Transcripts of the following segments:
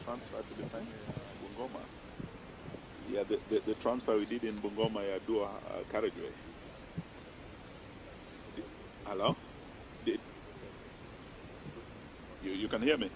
transfer to the time Bungoma. Yeah, the transfer we did in Bungoma, Yadua carriageway. Hello? Did, you can hear me?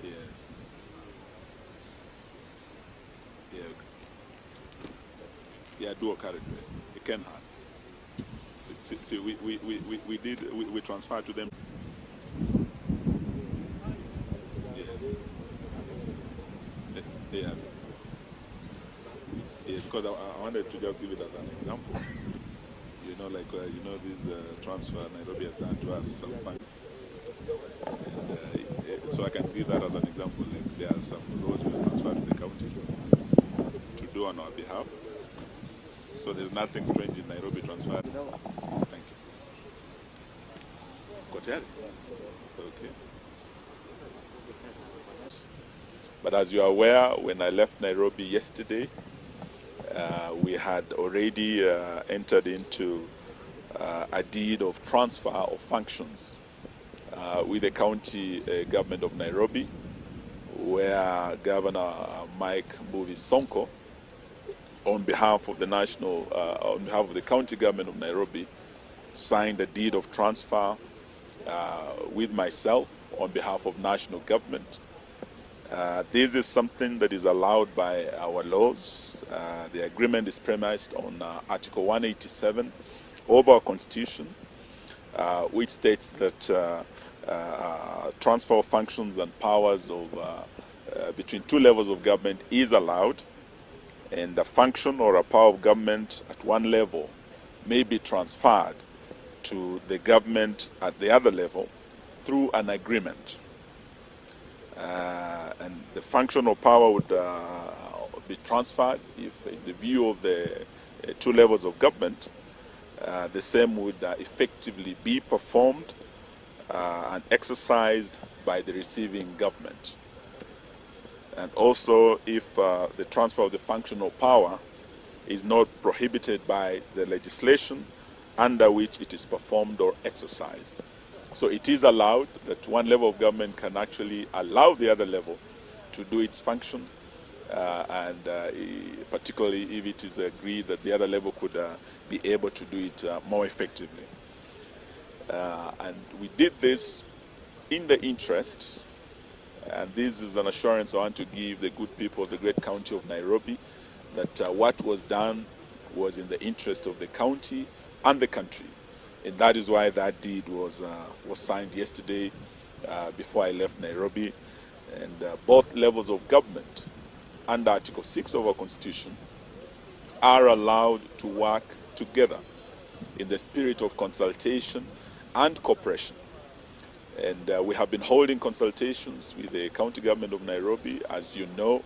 Yes. Yeah. Yeah, Yadua carriageway. It can have. See, we transferred to them. Yeah. Yeah. Yeah, because I wanted to just give it as an example. You know, like, this transfer Nairobi has done to us some funds. And so I can give that as an example. Like, there are some roads we have transferred to the county to do on our behalf. So there's nothing strange in Nairobi transfer. Thank you. Kotel? Okay. But as you are aware, when I left Nairobi yesterday, we had already entered into a deed of transfer of functions with the county government of Nairobi, where Governor Mike Sonko, on behalf of the on behalf of the county government of Nairobi, signed a deed of transfer with myself on behalf of national government. This is something that is allowed by our laws. The agreement is premised on Article 187 of our Constitution, which states that transfer of functions and powers of between two levels of government is allowed, and a function or a power of government at one level may be transferred to the government at the other level through an agreement. And the function or power would be transferred if, in the view of the two levels of government, the same would effectively be performed and exercised by the receiving government. And also if the transfer of the function or power is not prohibited by the legislation under which it is performed or exercised. So it is allowed that one level of government can actually allow the other level to do its function, and particularly if it is agreed that the other level could be able to do it more effectively. And we did this in the interest, and this is an assurance I want to give the good people of the great county of Nairobi, that what was done was in the interest of the county and the country. And that is why that deed was signed yesterday before I left Nairobi. And both levels of government under Article 6 of our Constitution are allowed to work together in the spirit of consultation and cooperation. And we have been holding consultations with the county government of Nairobi. As you know,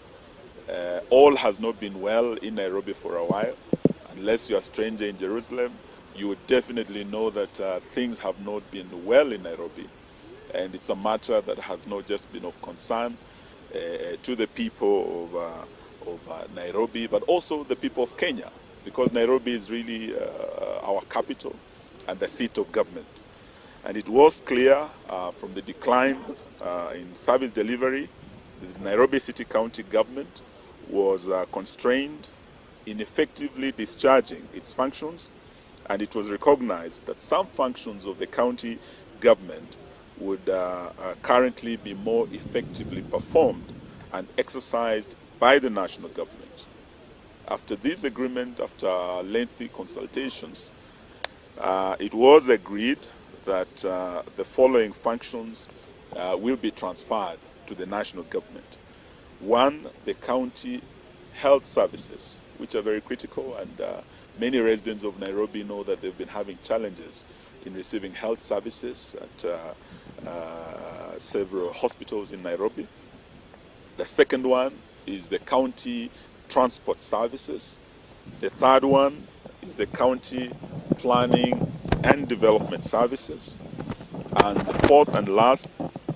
all has not been well in Nairobi for a while. Unless you're a stranger in Jerusalem, you would definitely know that things have not been well in Nairobi. And it's a matter that has not just been of concern to the people of Nairobi, but also the people of Kenya, because Nairobi is really our capital and the seat of government. And it was clear from the decline in service delivery, the Nairobi City County government was constrained in effectively discharging its functions, and it was recognized that some functions of the county government would currently be more effectively performed and exercised by the national government. After this agreement, after lengthy consultations, it was agreed that the following functions will be transferred to the national government. One, the county health services, which are very critical, and many residents of Nairobi know that they've been having challenges in receiving health services at several hospitals in Nairobi. The second one is the county transport services. The third one is the county planning and development services. And the fourth and last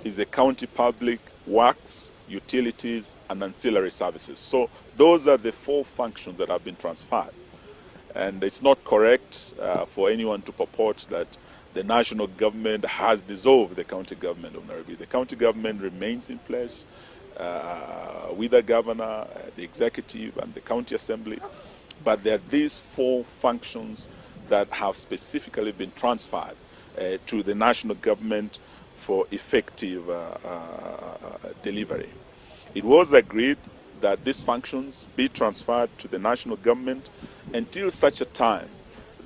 is the county public works, utilities, and ancillary services. So those are the four functions that have been transferred. And it's not correct for anyone to purport that the national government has dissolved the county government of Nairobi. The county government remains in place with the governor, the executive, and the county assembly. But there are these four functions that have specifically been transferred to the national government for effective delivery. It was agreed that these functions be transferred to the national government until such a time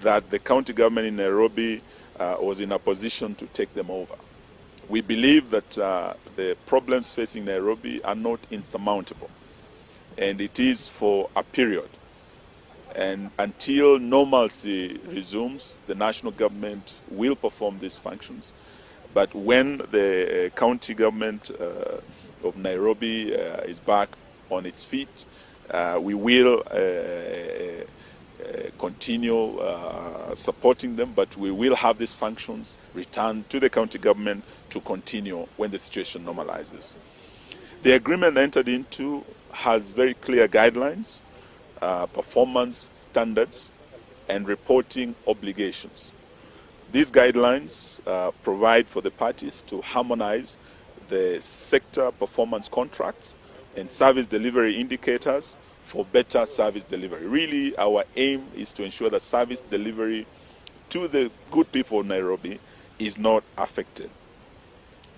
that the county government in Nairobi was in a position to take them over. We believe that the problems facing Nairobi are not insurmountable, and it is for a period. And until normalcy resumes, the national government will perform these functions. But when the county government of Nairobi is back on its feet, we will continue supporting them, but we will have these functions returned to the county government to continue when the situation normalizes. The agreement entered into has very clear guidelines, performance standards, and reporting obligations. These guidelines provide for the parties to harmonize the sector performance contracts and service delivery indicators for better service delivery. Really, our aim is to ensure that service delivery to the good people of Nairobi is not affected.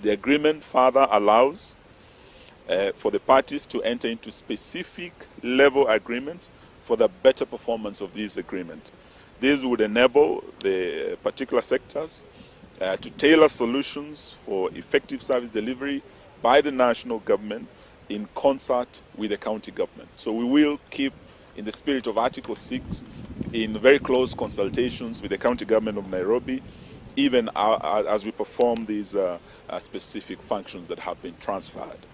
The agreement further allows for the parties to enter into specific level agreements for the better performance of these agreements. This would enable the particular sectors to tailor solutions for effective service delivery by the national government in concert with the county government. So we will keep, in the spirit of Article 6, in very close consultations with the county government of Nairobi, even as we perform these specific functions that have been transferred.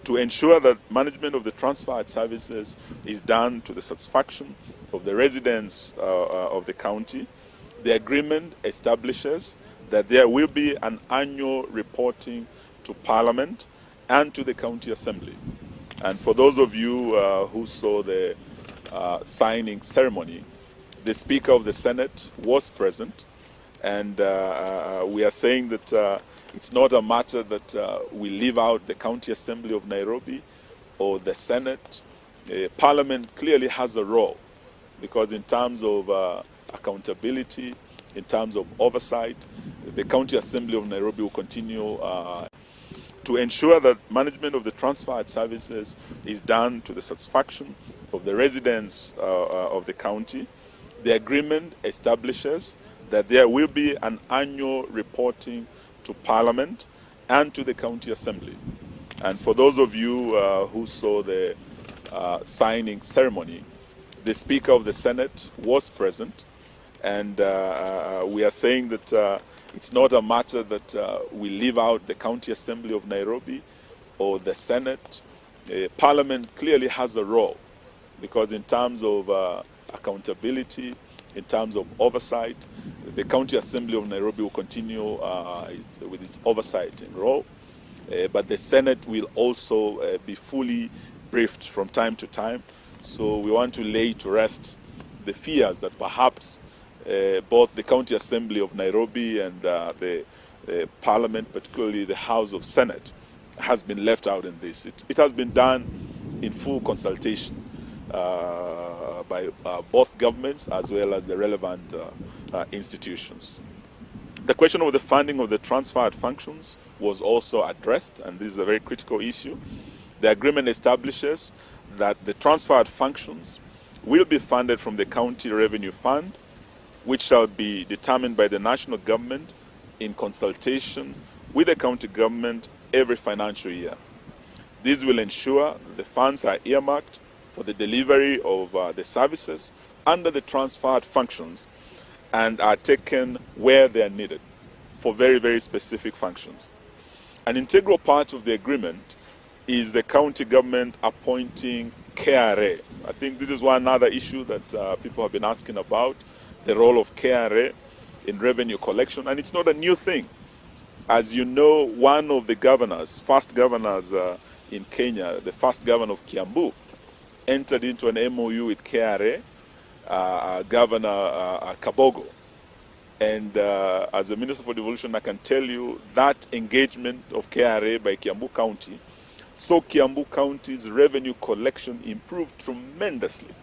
To ensure that management of the transferred services is done to the satisfaction of the residents of the county, the agreement establishes that there will be an annual reporting to Parliament and to the county assembly. And for those of you who saw the signing ceremony, the Speaker of the Senate was present, and we are saying that it's not a matter that we leave out the county assembly of Nairobi or the Senate. Parliament clearly has a role, because in terms of accountability, in terms of oversight, the county assembly of Nairobi will continue to ensure that management of the transferred services is done to the satisfaction of the residents of the county. The agreement establishes that there will be an annual reporting to Parliament and to the county assembly. And for those of you who saw the signing ceremony, the Speaker of the Senate was present, and we are saying that it's not a matter that we leave out the county assembly of Nairobi or the Senate. Parliament clearly has a role, because in terms of accountability, in terms of oversight, the county assembly of Nairobi will continue with its oversight and role, but the Senate will also be fully briefed from time to time. So we want to lay to rest the fears that perhaps both the county assembly of Nairobi and the Parliament, particularly the House of Senate, has been left out in this. It has been done in full consultation by both governments as well as the relevant institutions. The question of the funding of the transferred functions was also addressed, and this is a very critical issue. The agreement establishes that the transferred functions will be funded from the County Revenue Fund, which shall be determined by the national government in consultation with the county government every financial year. This will ensure the funds are earmarked for the delivery of the services under the transferred functions and are taken where they are needed for very, very specific functions. An integral part of the agreement is the county government appointing KRA. I think this is one other issue that people have been asking about, the role of KRA in revenue collection, and it's not a new thing. As you know, one of the governors, first governors in Kenya, the first governor of Kiambu, entered into an MOU with KRA, Governor Kabogo, And as the Minister for Devolution, I can tell you that engagement of KRA by Kiambu County saw Kiambu County's revenue collection improved tremendously.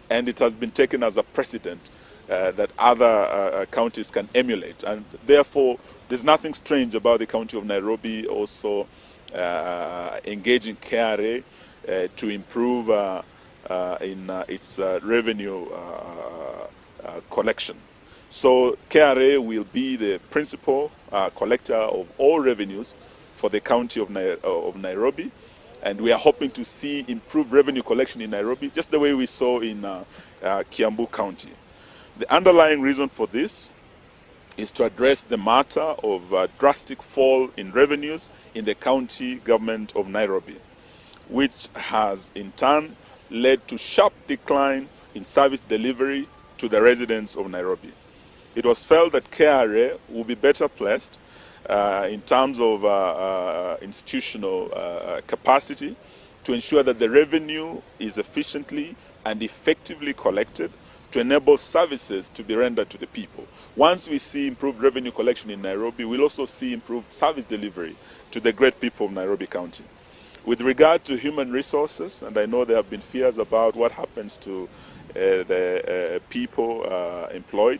And it has been taken as a precedent that other counties can emulate. And therefore, there's nothing strange about the County of Nairobi also engaging KRA to improve in its revenue collection. So KRA will be the principal collector of all revenues for the County of Nairobi. And we are hoping to see improved revenue collection in Nairobi, just the way we saw in Kiambu County. The underlying reason for this is to address the matter of a drastic fall in revenues in the county government of Nairobi, which has in turn led to sharp decline in service delivery to the residents of Nairobi. It was felt that KRA will be better placed in terms of institutional capacity to ensure that the revenue is efficiently and effectively collected to enable services to be rendered to the people. Once we see improved revenue collection in Nairobi, we'll also see improved service delivery to the great people of Nairobi County. With regard to human resources, and I know there have been fears about what happens to the people employed,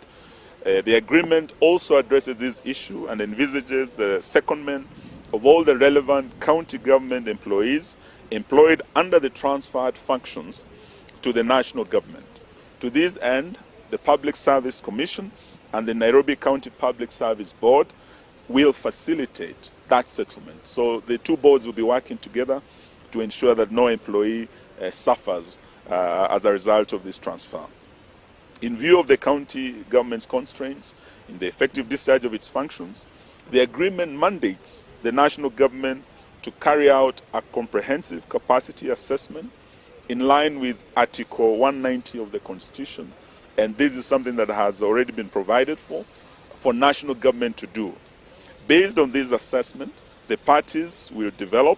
the agreement also addresses this issue and envisages the secondment of all the relevant county government employees employed under the transferred functions to the national government. To this end, the Public Service Commission and the Nairobi County Public Service Board will facilitate that settlement. So the two boards will be working together to ensure that no employee suffers as a result of this transfer. In view of the county government's constraints in the effective discharge of its functions, the agreement mandates the national government to carry out a comprehensive capacity assessment in line with Article 190 of the Constitution, and this is something that has already been provided for national government to do. Based on this assessment, the parties will develop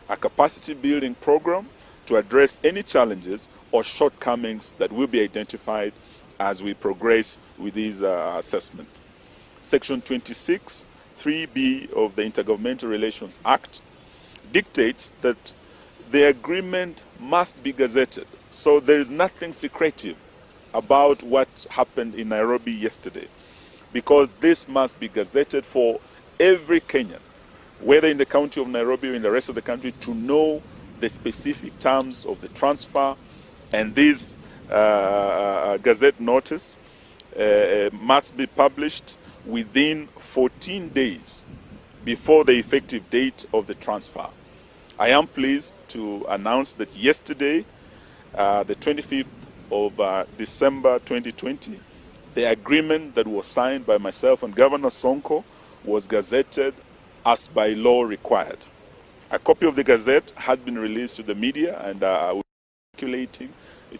a capacity building program to address any challenges or shortcomings that will be identified as we progress with this assessment. Section 26, 3B of the Intergovernmental Relations Act dictates that the agreement must be gazetted. So there is nothing secretive about what happened in Nairobi yesterday, because this must be gazetted for every Kenyan, whether in the county of Nairobi or in the rest of the country, to know the specific terms of the transfer. And this gazette notice must be published within 14 days before the effective date of the transfer. I am pleased to announce that yesterday, the 25th of December 2020, the agreement that was signed by myself and Governor Sonko was gazetted as by law required. A copy of the gazette has been released to the media, and I will be circulating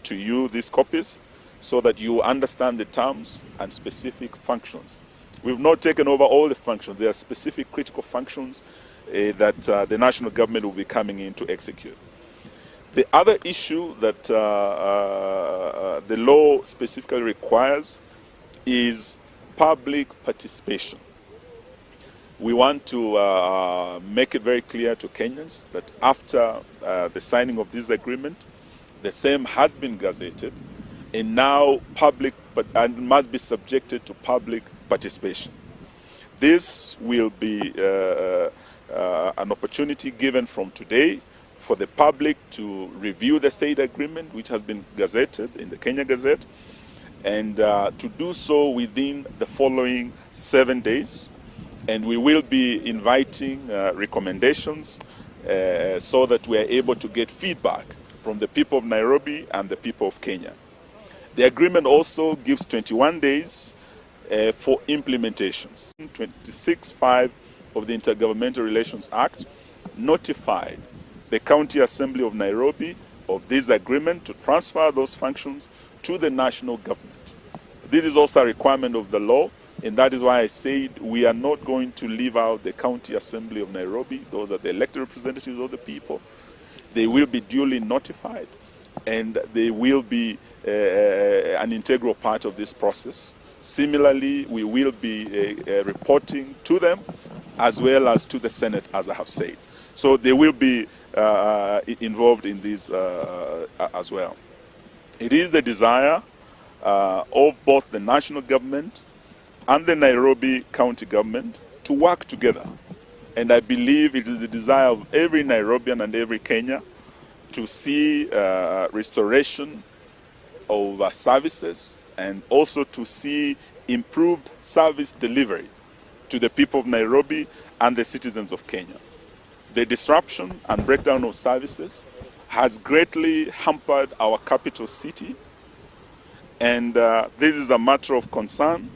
to you these copies so that you understand the terms and specific functions. We've not taken over all the functions. There are specific critical functions that the national government will be coming in to execute. The other issue that the law specifically requires is public participation. We want to make it very clear to Kenyans that after the signing of this agreement, the same has been gazetted, and now and must be subjected to public participation. This will be an opportunity given from today for the public to review the said agreement, which has been gazetted in the Kenya Gazette, and to do so within the following 7 days. And we will be inviting recommendations so that we are able to get feedback from the people of Nairobi and the people of Kenya. The agreement also gives 21 days for implementations. 26(5) of the Intergovernmental Relations Act notified the County Assembly of Nairobi of this agreement to transfer those functions to the national government. This is also a requirement of the law, and that is why I said we are not going to leave out the County Assembly of Nairobi. Those are the elected representatives of the people. They will be duly notified, and they will be an integral part of this process, Similarly, we will be reporting to them as well as to the Senate, as I have said. So they will be involved in this as well. It is the desire of both the national government and the Nairobi county government to work together. And I believe it is the desire of every Nairobian and every Kenyan to see restoration of services and also to see improved service delivery to the people of Nairobi and the citizens of Kenya. The disruption and breakdown of services has greatly hampered our capital city, and this is a matter of concern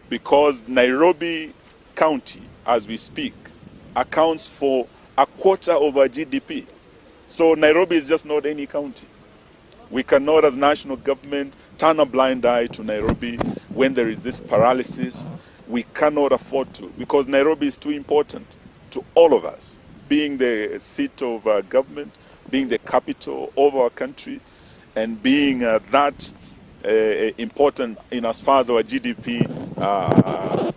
because Nairobi County, as we speak, accounts for a quarter of our GDP. So Nairobi is just not any county. We cannot, as national government, turn a blind eye to Nairobi when there is this paralysis. We cannot afford to, because Nairobi is too important to all of us, being the seat of government, being the capital of our country, and being that important in as far as our GDP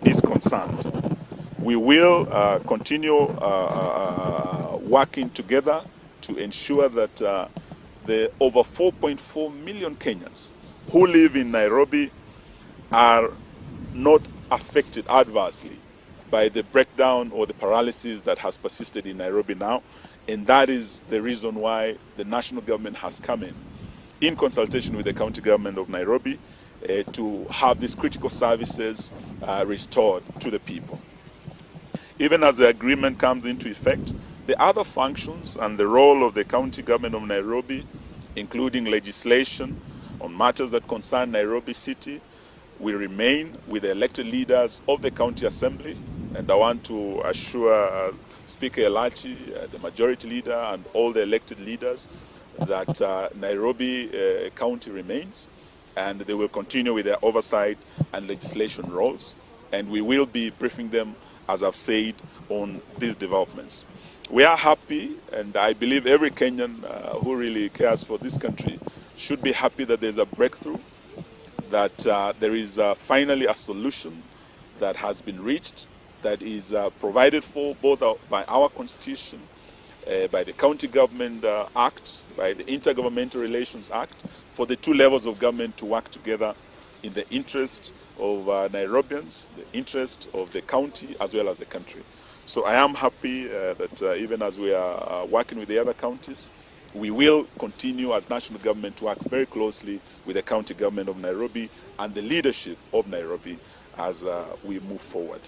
is concerned. We will continue working together to ensure that the over 4.4 million Kenyans who live in Nairobi are not affected adversely by the breakdown or the paralysis that has persisted in Nairobi now. And that is the reason why the national government has come in consultation with the county government of Nairobi, to have these critical services restored to the people. Even as the agreement comes into effect, the other functions and the role of the county government of Nairobi, including legislation on matters that concern Nairobi City, will remain with the elected leaders of the county assembly. And I want to assure Speaker Elachi, the majority leader, and all the elected leaders that Nairobi County remains, and they will continue with their oversight and legislation roles. And we will be briefing them, as I've said, on these developments. We are happy, and I believe every Kenyan who really cares for this country should be happy that there's a breakthrough, that there is finally a solution that has been reached, that is provided for both by our Constitution, by the County Government Act, by the Intergovernmental Relations Act, for the two levels of government to work together in the interest of Nairobians, the interest of the county, as well as the country. So I am happy that even as we are working with the other counties, we will continue as national government to work very closely with the county government of Nairobi and the leadership of Nairobi as we move forward.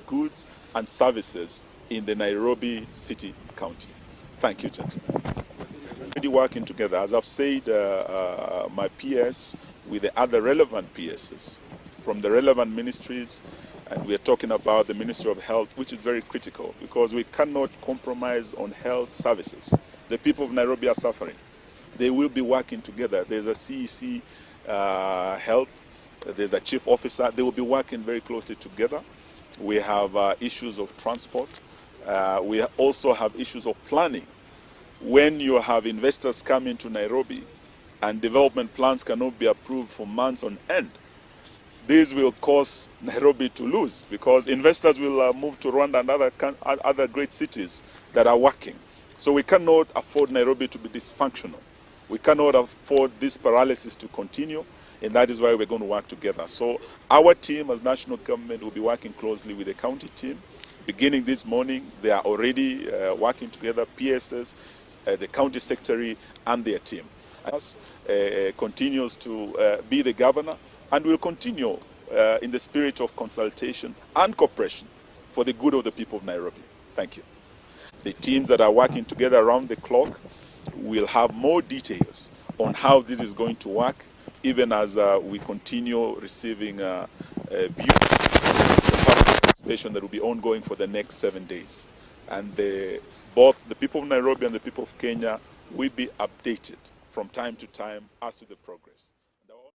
Goods and services in the Nairobi City County. Thank you, gentlemen. Already working together, as I've said, my PS with the other relevant PSs from the relevant ministries, and we are talking about the Ministry of Health, which is very critical because we cannot compromise on health services. The people of Nairobi are suffering. They will be working together. There's a CEC Health, there's a chief officer. They will be working very closely together. We have issues of transport. We also have issues of planning. When you have investors come into Nairobi and development plans cannot be approved for months on end, this will cause Nairobi to lose because investors will move to Rwanda and other great cities that are working. So we cannot afford Nairobi to be dysfunctional. We cannot afford this paralysis to continue, and that is why we're going to work together. So our team as national government will be working closely with the county team. Beginning this morning, they are already working together, PSS, the county secretary, and their team. Continues to be the governor, and will continue in the spirit of consultation and cooperation for the good of the people of Nairobi. Thank you. The teams that are working together around the clock will have more details on how this is going to work, even as we continue receiving views that will be ongoing for the next 7 days. And both the people of Nairobi and the people of Kenya will be updated from time to time as to the progress.